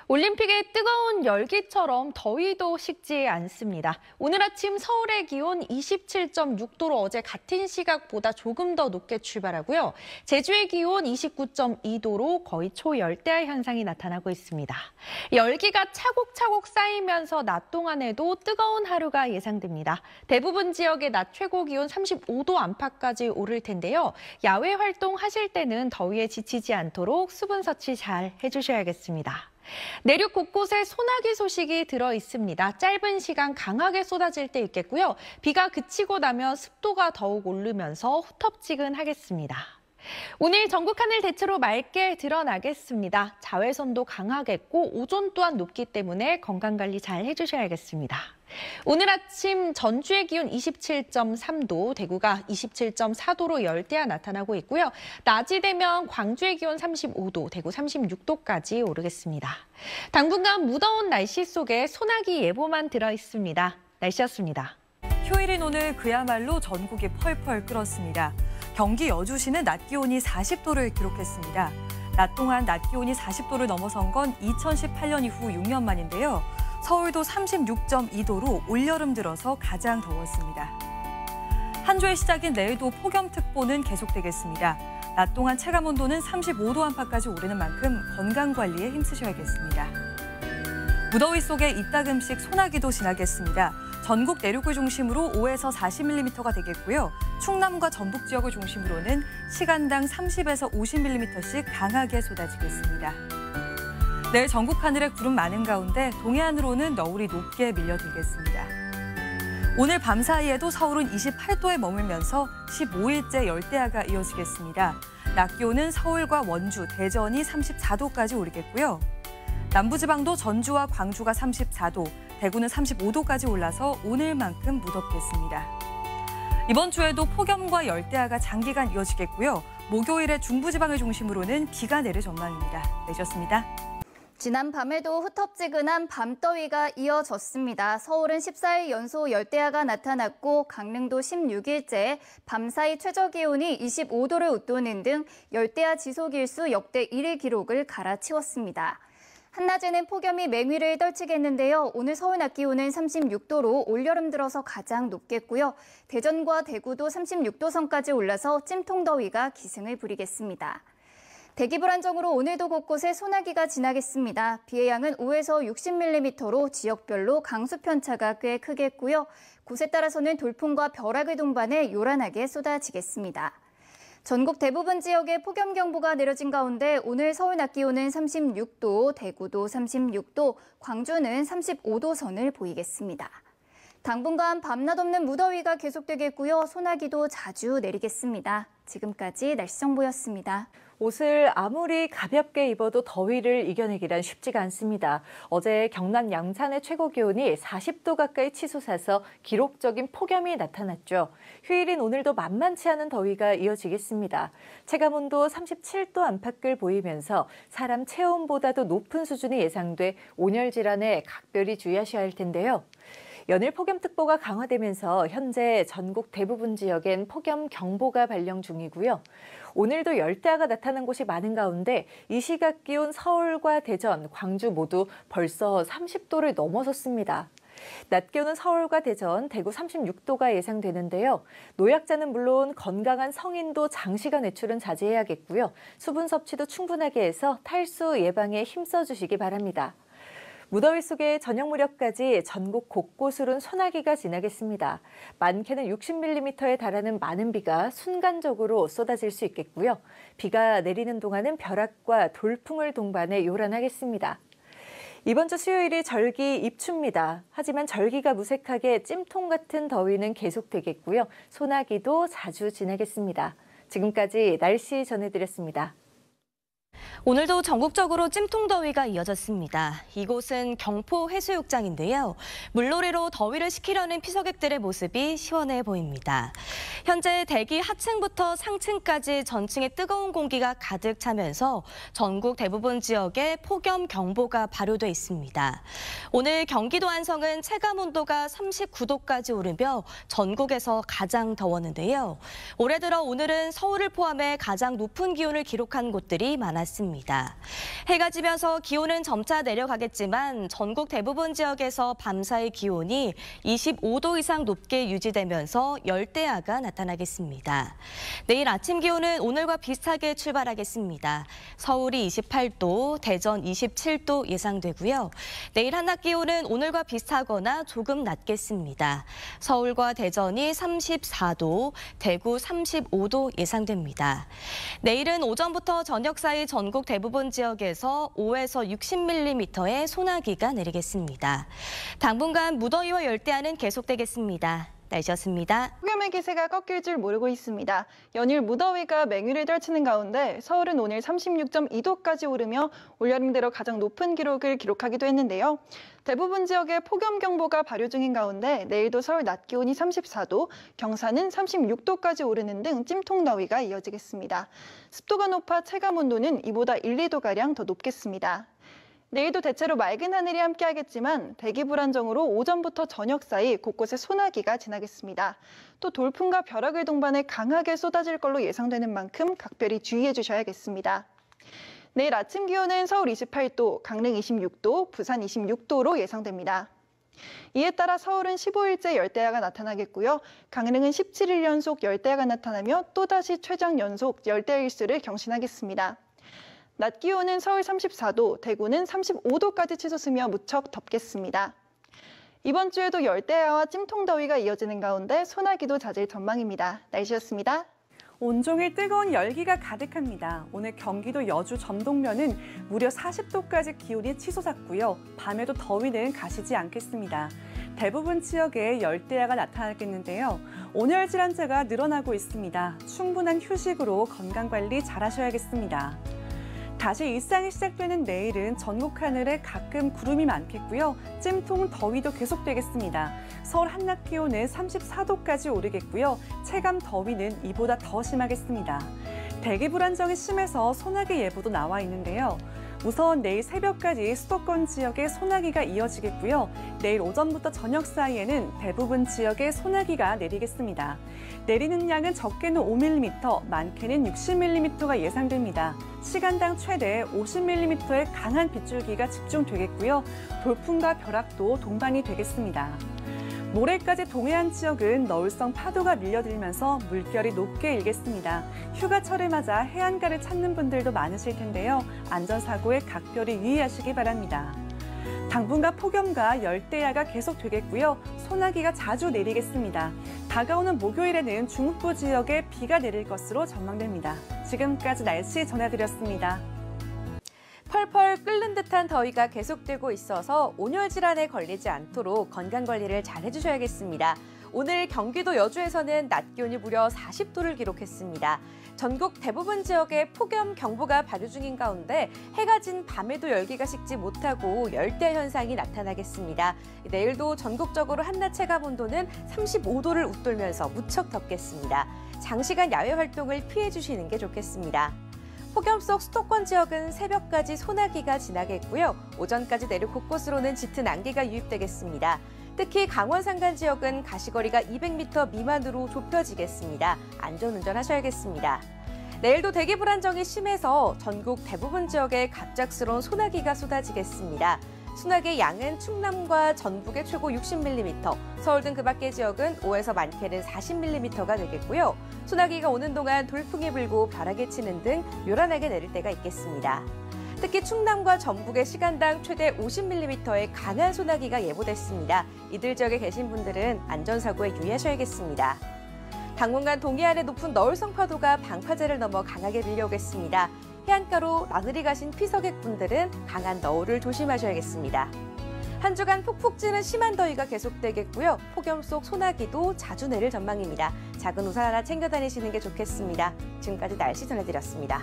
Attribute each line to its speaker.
Speaker 1: 올림픽의 뜨거운 열기처럼 더위도 식지 않습니다. 오늘 아침 서울의 기온 27.6도로 어제 같은 시각보다 조금 더 높게 출발하고요. 제주의 기온 29.2도로 거의 초열대야 현상이 나타나고 있습니다. 열기가 차곡차곡 쌓이면서 낮 동안에도 뜨거운 하루가 예상됩니다. 대부분 지역의 낮 최고 기온 35도 안팎까지 오를 텐데요. 야외 활동하실 때는 더위에 지치지 않도록 수분 섭취 잘 해주셔야겠습니다. 내륙 곳곳에 소나기 소식이 들어 있습니다. 짧은 시간 강하게 쏟아질 때 있겠고요. 비가 그치고 나면 습도가 더욱 오르면서 후텁지근하겠습니다. 오늘 전국 하늘 대체로 맑게 드러나겠습니다. 자외선도 강하겠고 오존 또한 높기 때문에 건강관리 잘 해주셔야겠습니다. 오늘 아침 전주의 기온 27.3도, 대구가 27.4도로 열대야 나타나고 있고요. 낮이 되면 광주의 기온 35도, 대구 36도까지 오르겠습니다. 당분간 무더운 날씨 속에 소나기 예보만 들어 있습니다. 날씨였습니다.
Speaker 2: 휴일인 오늘 그야말로 전국이 펄펄 끓었습니다. 경기 여주시는 낮 기온이 40도를 기록했습니다. 낮 동안 낮 기온이 40도를 넘어선 건 2018년 이후 6년 만인데요. 서울도 36.2도로 올여름 들어서 가장 더웠습니다. 한 주의 시작인 내일도 폭염특보는 계속되겠습니다. 낮 동안 체감온도는 35도 안팎까지 오르는 만큼 건강관리에 힘쓰셔야겠습니다. 무더위 속에 이따금씩 소나기도 지나겠습니다. 전국 내륙을 중심으로 5에서 40mm가 되겠고요. 충남과 전북 지역을 중심으로는 시간당 30에서 50mm씩 강하게 쏟아지겠습니다. 내일 전국 하늘에 구름 많은 가운데 동해안으로는 너울이 높게 밀려들겠습니다. 오늘 밤 사이에도 서울은 28도에 머물면서 15일째 열대야가 이어지겠습니다. 낮 기온은 서울과 원주, 대전이 34도까지 오르겠고요. 남부지방도 전주와 광주가 34도, 대구는 35도까지 올라서 오늘만큼 무덥겠습니다. 이번 주에도 폭염과 열대야가 장기간 이어지겠고요. 목요일에 중부지방을 중심으로는 비가 내릴 전망입니다. 내셨습니다.
Speaker 3: 지난 밤에도 후텁지근한 밤더위가 이어졌습니다. 서울은 14일 연속 열대야가 나타났고 강릉도 16일째 밤사이 최저기온이 25도를 웃도는 등 열대야 지속일수 역대 1위 기록을 갈아치웠습니다. 한낮에는 폭염이 맹위를 떨치겠는데요. 오늘 서울 낮 기온은 36도로 올여름 들어서 가장 높겠고요. 대전과 대구도 36도 선까지 올라서 찜통더위가 기승을 부리겠습니다. 대기 불안정으로 오늘도 곳곳에 소나기가 지나겠습니다. 비의 양은 5에서 60mm로 지역별로 강수 편차가 꽤 크겠고요. 곳에 따라서는 돌풍과 벼락을 동반해 요란하게 쏟아지겠습니다. 전국 대부분 지역에 폭염경보가 내려진 가운데 오늘 서울 낮 기온은 36도, 대구도 36도, 광주는 35도 선을 보이겠습니다. 당분간 밤낮 없는 무더위가 계속되겠고요. 소나기도 자주 내리겠습니다. 지금까지 날씨 정보였습니다.
Speaker 4: 옷을 아무리 가볍게 입어도 더위를 이겨내기란 쉽지가 않습니다. 어제 경남 양산의 최고 기온이 40도 가까이 치솟아서 기록적인 폭염이 나타났죠. 휴일인 오늘도 만만치 않은 더위가 이어지겠습니다. 체감온도 37도 안팎을 보이면서 사람 체온보다도 높은 수준이 예상돼 온열 질환에 각별히 주의하셔야 할 텐데요. 연일 폭염특보가 강화되면서 현재 전국 대부분 지역엔 폭염경보가 발령 중이고요. 오늘도 열대야가 나타난 곳이 많은 가운데 이 시각 기온 서울과 대전, 광주 모두 벌써 30도를 넘어섰습니다. 낮 기온은 서울과 대전, 대구 36도가 예상되는데요. 노약자는 물론 건강한 성인도 장시간 외출은 자제해야겠고요. 수분 섭취도 충분하게 해서 탈수 예방에 힘써주시기 바랍니다. 무더위 속에 저녁 무렵까지 전국 곳곳으로는 소나기가 지나겠습니다. 많게는 60mm에 달하는 많은 비가 순간적으로 쏟아질 수 있겠고요. 비가 내리는 동안은 벼락과 돌풍을 동반해 요란하겠습니다. 이번 주 수요일이 절기 입추입니다. 하지만 절기가 무색하게 찜통 같은 더위는 계속되겠고요. 소나기도 자주 지나겠습니다. 지금까지 날씨 전해드렸습니다.
Speaker 5: 오늘도 전국적으로 찜통더위가 이어졌습니다. 이곳은 경포 해수욕장인데요. 물놀이로 더위를 식히려는 피서객들의 모습이 시원해 보입니다. 현재 대기 하층부터 상층까지 전층에 뜨거운 공기가 가득 차면서 전국 대부분 지역에 폭염경보가 발효돼 있습니다. 오늘 경기도 안성은 체감온도가 39도까지 오르며 전국에서 가장 더웠는데요. 올해 들어 오늘은 서울을 포함해 가장 높은 기온을 기록한 곳들이 많았습니다. 같습니다. 해가 지면서 기온은 점차 내려가겠지만 전국 대부분 지역에서 밤사이 기온이 25도 이상 높게 유지되면서 열대야가 나타나겠습니다. 내일 아침 기온은 오늘과 비슷하게 출발하겠습니다. 서울이 28도, 대전 27도 예상되고요. 내일 한낮 기온은 오늘과 비슷하거나 조금 낮겠습니다. 서울과 대전이 34도, 대구 35도 예상됩니다. 내일은 오전부터 저녁 사이 전국 대부분 지역에서 5에서 60mm의 소나기가 내리겠습니다. 당분간 무더위와 열대야는 계속되겠습니다. 날씨였습니다.
Speaker 6: 폭염의 기세가 꺾일 줄 모르고 있습니다. 연일 무더위가 맹위를 떨치는 가운데 서울은 오늘 36.2도까지 오르며 올여름 들어 가장 높은 기록을 기록하기도 했는데요. 대부분 지역에 폭염경보가 발효 중인 가운데 내일도 서울 낮 기온이 34도, 경산은 36도까지 오르는 등 찜통더위가 이어지겠습니다. 습도가 높아 체감온도는 이보다 1, 2도가량 더 높겠습니다. 내일도 대체로 맑은 하늘이 함께하겠지만 대기 불안정으로 오전부터 저녁 사이 곳곳에 소나기가 지나겠습니다. 또 돌풍과 벼락을 동반해 강하게 쏟아질 걸로 예상되는 만큼 각별히 주의해 주셔야겠습니다. 내일 아침 기온은 서울 28도, 강릉 26도, 부산 26도로 예상됩니다. 이에 따라 서울은 15일째 열대야가 나타나겠고요. 강릉은 17일 연속 열대야가 나타나며 또다시 최장 연속 열대야 일수를 경신하겠습니다. 낮 기온은 서울 34도, 대구는 35도까지 치솟으며 무척 덥겠습니다. 이번 주에도 열대야와 찜통더위가 이어지는 가운데 소나기도 잦을 전망입니다. 날씨였습니다.
Speaker 2: 온종일 뜨거운 열기가 가득합니다. 오늘 경기도 여주 점동면은 무려 40도까지 기온이 치솟았고요. 밤에도 더위는 가시지 않겠습니다. 대부분 지역에 열대야가 나타나겠는데요. 온열 질환자가 늘어나고 있습니다. 충분한 휴식으로 건강관리 잘하셔야겠습니다. 다시 일상이 시작되는 내일은 전국 하늘에 가끔 구름이 많겠고요. 찜통 더위도 계속되겠습니다. 서울 한낮 기온은 34도까지 오르겠고요. 체감 더위는 이보다 더 심하겠습니다. 대기 불안정이 심해서 소나기 예보도 나와 있는데요. 우선 내일 새벽까지 수도권 지역에 소나기가 이어지겠고요. 내일 오전부터 저녁 사이에는 대부분 지역에 소나기가 내리겠습니다. 내리는 양은 적게는 5mm, 많게는 60mm가 예상됩니다. 시간당 최대 50mm의 강한 빗줄기가 집중되겠고요. 돌풍과 벼락도 동반이 되겠습니다. 모레까지 동해안 지역은 너울성 파도가 밀려들면서 물결이 높게 일겠습니다. 휴가철을 맞아 해안가를 찾는 분들도 많으실 텐데요. 안전사고에 각별히 유의하시기 바랍니다. 당분간 폭염과 열대야가 계속되겠고요. 소나기가 자주 내리겠습니다. 다가오는 목요일에는 중북부 지역에 비가 내릴 것으로 전망됩니다. 지금까지 날씨 전해드렸습니다.
Speaker 4: 펄펄 끓는 듯한 더위가 계속되고 있어서 온열 질환에 걸리지 않도록 건강관리를 잘 해주셔야겠습니다. 오늘 경기도 여주에서는 낮 기온이 무려 40도를 기록했습니다. 전국 대부분 지역에 폭염 경보가 발효 중인 가운데 해가 진 밤에도 열기가 식지 못하고 열대야 현상이 나타나겠습니다. 내일도 전국적으로 한낮 체감 온도는 35도를 웃돌면서 무척 덥겠습니다. 장시간 야외 활동을 피해 주시는 게 좋겠습니다. 폭염 속 수도권 지역은 새벽까지 소나기가 지나겠고요. 오전까지 내륙 곳곳으로는 짙은 안개가 유입되겠습니다. 특히 강원 산간 지역은 가시거리가 200m 미만으로 좁혀지겠습니다. 안전운전 하셔야겠습니다. 내일도 대기 불안정이 심해서 전국 대부분 지역에 갑작스러운 소나기가 쏟아지겠습니다. 소나기의 양은 충남과 전북의 최고 60mm, 서울 등 그 밖의 지역은 5에서 많게는 40mm가 되겠고요. 소나기가 오는 동안 돌풍이 불고 벼락이 치는 등 요란하게 내릴 때가 있겠습니다. 특히 충남과 전북의 시간당 최대 50mm의 강한 소나기가 예보됐습니다. 이들 지역에 계신 분들은 안전사고에 유의하셔야겠습니다. 당분간 동해안의 높은 너울성 파도가 방파제를 넘어 강하게 밀려오겠습니다. 해안가로 나들이 가신 피서객분들은 강한 너울을 조심하셔야겠습니다. 한 주간 푹푹 찌는 심한 더위가 계속되겠고요. 폭염 속 소나기도 자주 내릴 전망입니다. 작은 우산 하나 챙겨 다니시는 게 좋겠습니다. 지금까지 날씨 전해드렸습니다.